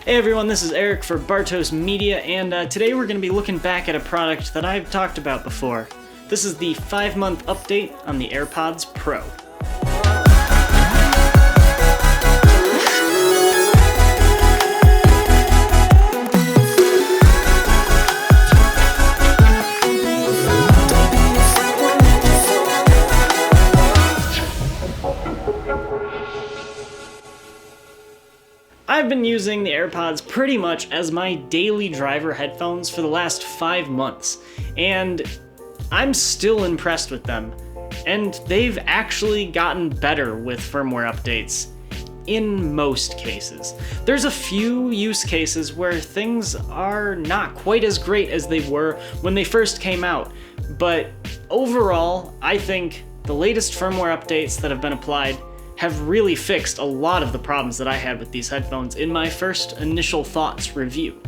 Hey everyone, this is Eric for Bartos Media, and today we're going to be looking back at a product that I've talked about before. This is the 5-month update on the AirPods Pro. I've been using the AirPods pretty much as my daily driver headphones for the last 5 months, and I'm still impressed with them. And they've actually gotten better with firmware updates in most cases. There's a few use cases where things are not quite as great as they were when they first came out, but overall, I think the latest firmware updates that have been applied have really fixed a lot of the problems that I had with these headphones in my first initial thoughts review.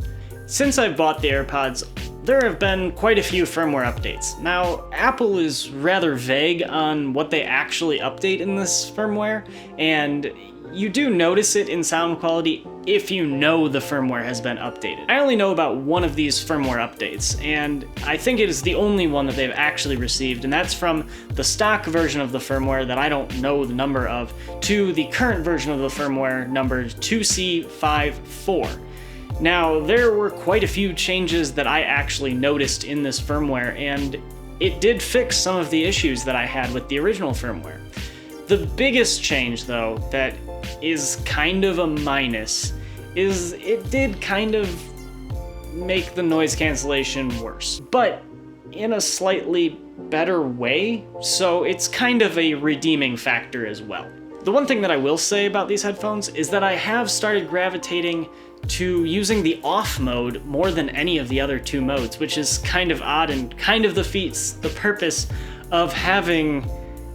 Since I've bought the AirPods, there have been quite a few firmware updates. Now, Apple is rather vague on what they actually update in this firmware, and you do notice it in sound quality if you know the firmware has been updated. I only know about one of these firmware updates, and I think it is the only one that they've actually received, and that's from the stock version of the firmware that I don't know the number of, to the current version of the firmware number 2C54. Now, there were quite a few changes that I actually noticed in this firmware, and it did fix some of the issues that I had with the original firmware. The biggest change, though, that is kind of a minus, is it did kind of make the noise cancellation worse, but in a slightly better way, so it's kind of a redeeming factor as well. The one thing that I will say about these headphones is that I have started gravitating to using the off mode more than any of the other two modes, which is kind of odd and kind of defeats the purpose of having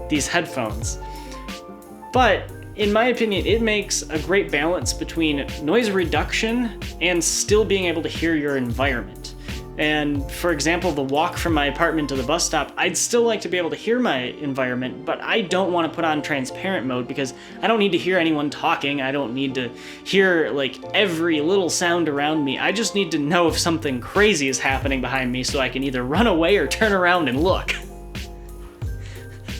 these headphones. But in my opinion, it makes a great balance between noise reduction and still being able to hear your environment. And for example, the walk from my apartment to the bus stop, I'd still like to be able to hear my environment, but I don't want to put on transparent mode because I don't need to hear anyone talking. I don't need to hear like every little sound around me. I just need to know if something crazy is happening behind me so I can either run away or turn around and look.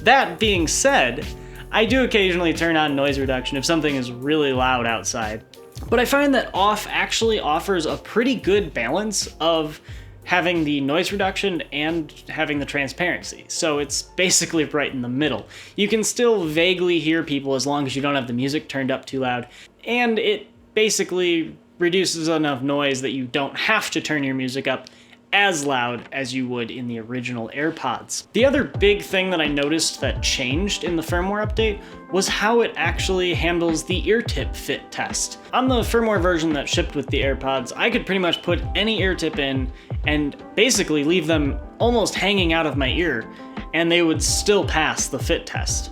That being said, I do occasionally turn on noise reduction if something is really loud outside. But I find that off actually offers a pretty good balance of having the noise reduction and having the transparency. So it's basically right in the middle. You can still vaguely hear people as long as you don't have the music turned up too loud. And it basically reduces enough noise that you don't have to turn your music up as loud as you would in the original AirPods. The other big thing that I noticed that changed in the firmware update was how it actually handles the ear tip fit test. On the firmware version that shipped with the AirPods, I could pretty much put any ear tip in and basically leave them almost hanging out of my ear, and they would still pass the fit test.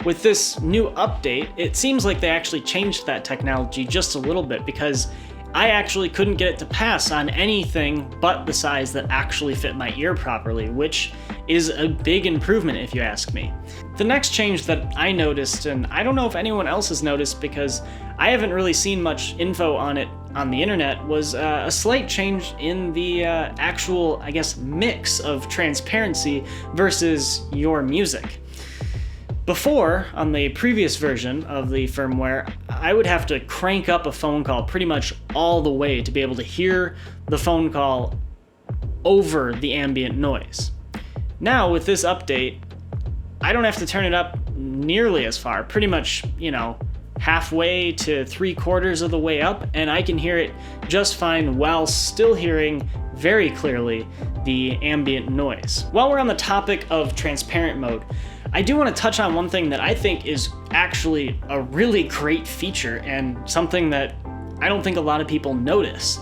With this new update, it seems like they actually changed that technology just a little bit, because I actually couldn't get it to pass on anything but the size that actually fit my ear properly, which is a big improvement if you ask me. The next change that I noticed, and I don't know if anyone else has noticed because I haven't really seen much info on it on the internet, was a slight change in the actual, I guess, mix of transparency versus your music. Before, on the previous version of the firmware, I would have to crank up a phone call pretty much all the way to be able to hear the phone call over the ambient noise. Now, with this update, I don't have to turn it up nearly as far, pretty much, halfway to 3/4 of the way up, and I can hear it just fine while still hearing very clearly the ambient noise. While we're on the topic of transparent mode, I do want to touch on one thing that I think is actually a really great feature and something that I don't think a lot of people notice.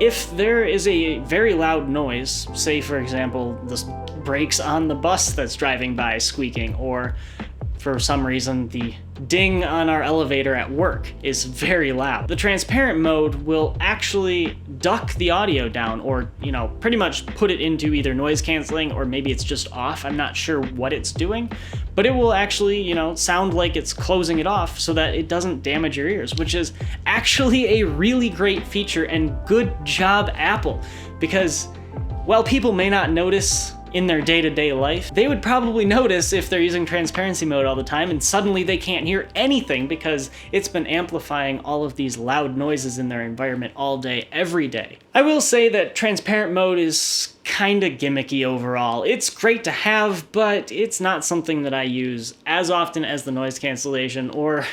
If there is a very loud noise, say for example the brakes on the bus that's driving by squeaking, or for some reason the ding on our elevator at work is very loud, the transparent mode will actually duck the audio down, or pretty much put it into either noise canceling or maybe it's just off. I'm not sure what it's doing, but it will actually, sound like it's closing it off so that it doesn't damage your ears, which is actually a really great feature, and good job, Apple, because while people may not notice in their day-to-day life, they would probably notice if they're using transparency mode all the time and suddenly they can't hear anything because it's been amplifying all of these loud noises in their environment all day, every day. I will say that transparent mode is kinda gimmicky overall. It's great to have, but it's not something that I use as often as the noise cancellation, or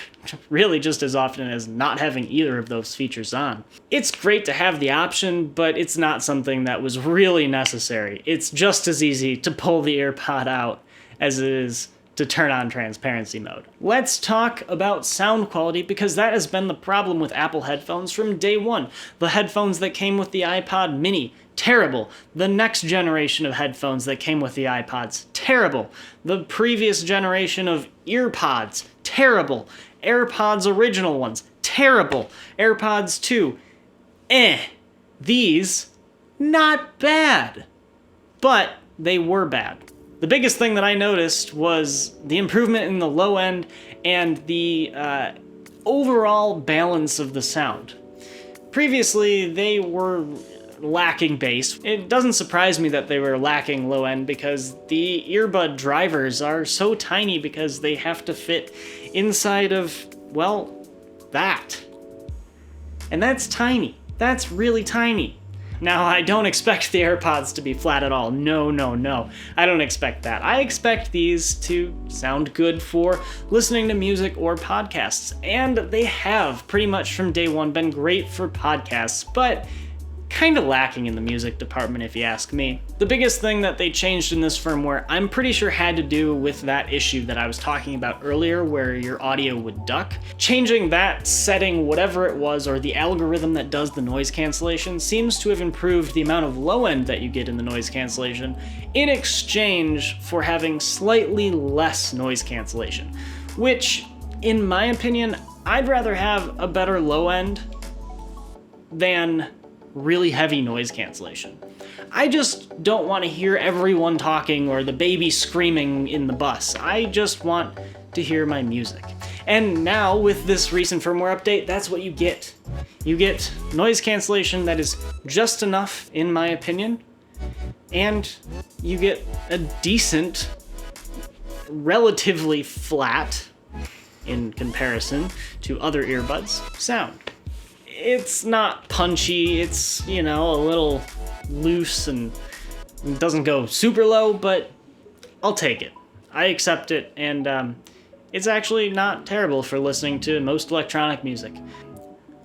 really just as often as not having either of those features on. It's great to have the option, but it's not something that was really necessary. It's just as easy to pull the AirPod out as it is to turn on transparency mode. Let's talk about sound quality, because that has been the problem with Apple headphones from day one. The headphones that came with the iPod mini, terrible. The next generation of headphones that came with the iPods, terrible. The previous generation of EarPods, terrible. AirPods original ones, terrible. AirPods 2, These, not bad. But they were bad. The biggest thing that I noticed was the improvement in the low end and the overall balance of the sound. Previously, they were lacking bass. It doesn't surprise me that they were lacking low end, because the earbud drivers are so tiny because they have to fit inside of, well, that. And that's tiny. That's really tiny. Now, I don't expect the AirPods to be flat at all. No, no, no. I don't expect that. I expect these to sound good for listening to music or podcasts. And they have, pretty much from day one, been great for podcasts, but kind of lacking in the music department, if you ask me. The biggest thing that they changed in this firmware, I'm pretty sure had to do with that issue that I was talking about earlier, where your audio would duck. Changing that setting, whatever it was, or the algorithm that does the noise cancellation, seems to have improved the amount of low end that you get in the noise cancellation, in exchange for having slightly less noise cancellation. Which, in my opinion, I'd rather have a better low end than really heavy noise cancellation. I just don't want to hear everyone talking or the baby screaming in the bus. I just want to hear my music. And now, with this recent firmware update, that's what you get. You get noise cancellation that is just enough, in my opinion, and you get a decent, relatively flat, in comparison to other earbuds, sound. It's not punchy, it's, a little loose and doesn't go super low, but I'll take it. I accept it, and it's actually not terrible for listening to most electronic music.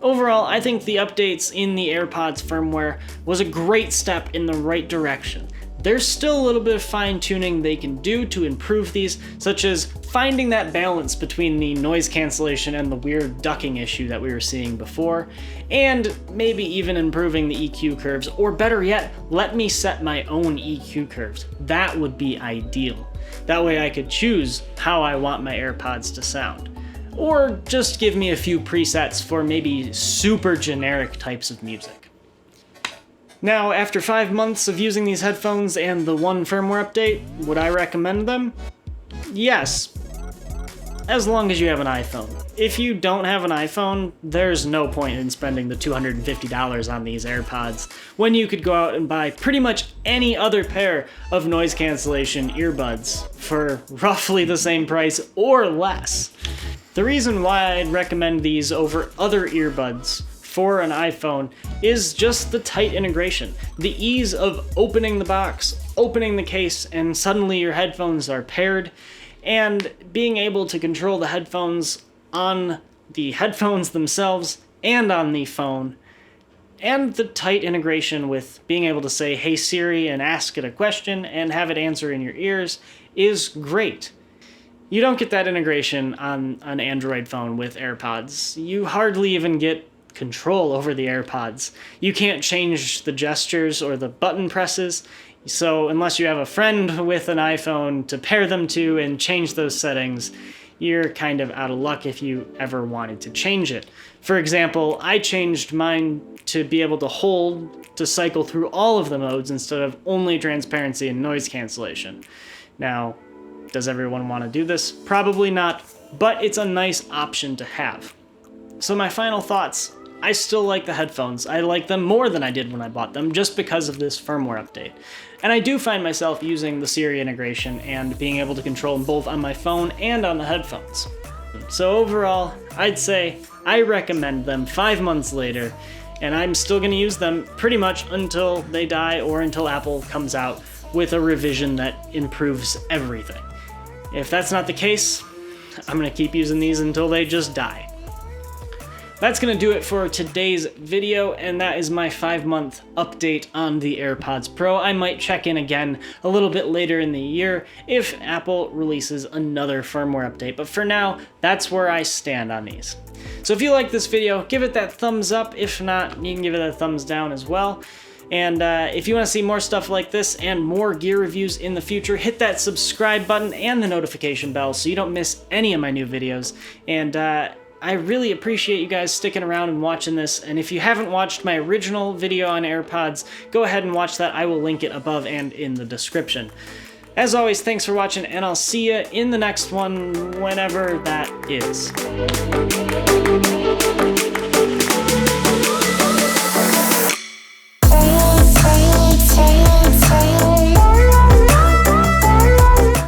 Overall, I think the updates in the AirPods firmware was a great step in the right direction. There's still a little bit of fine-tuning they can do to improve these, such as finding that balance between the noise cancellation and the weird ducking issue that we were seeing before, and maybe even improving the EQ curves, or better yet, let me set my own EQ curves. That would be ideal. That way I could choose how I want my AirPods to sound. Or just give me a few presets for maybe super generic types of music. Now, after 5 months of using these headphones and the one firmware update, would I recommend them? Yes, as long as you have an iPhone. If you don't have an iPhone, there's no point in spending the $250 on these AirPods, when you could go out and buy pretty much any other pair of noise cancellation earbuds for roughly the same price or less. The reason why I'd recommend these over other earbuds for an iPhone is just the tight integration. The ease of opening the box, opening the case, and suddenly your headphones are paired, and being able to control the headphones on the headphones themselves and on the phone, and the tight integration with being able to say, "Hey Siri," and ask it a question and have it answer in your ears is great. You don't get that integration on an Android phone with AirPods. You hardly even get control over the AirPods. You can't change the gestures or the button presses, so unless you have a friend with an iPhone to pair them to and change those settings, you're kind of out of luck if you ever wanted to change it. For example, I changed mine to be able to hold to cycle through all of the modes instead of only transparency and noise cancellation. Now, Does everyone want to do this? Probably not, but it's a nice option to have. So my final thoughts, I still like the headphones. I like them more than I did when I bought them just because of this firmware update. And I do find myself using the Siri integration and being able to control them both on my phone and on the headphones. So overall, I'd say I recommend them 5 months later, and I'm still going to use them pretty much until they die or until Apple comes out with a revision that improves everything. If that's not the case, I'm going to keep using these until they just die. That's going to do it for today's video, and that is my 5-month update on the AirPods Pro. I might check in again a little bit later in the year if Apple releases another firmware update, but for now, that's where I stand on these. So if you like this video, give it that thumbs up. If not, you can give it a thumbs down as well. And if you want to see more stuff like this and more gear reviews in the future, hit that subscribe button and the notification bell so you don't miss any of my new videos. And I really appreciate you guys sticking around and watching this, and if you haven't watched my original video on AirPods, go ahead and watch that. I will link it above and in the description. As always, thanks for watching, and I'll see you in the next one, whenever that is.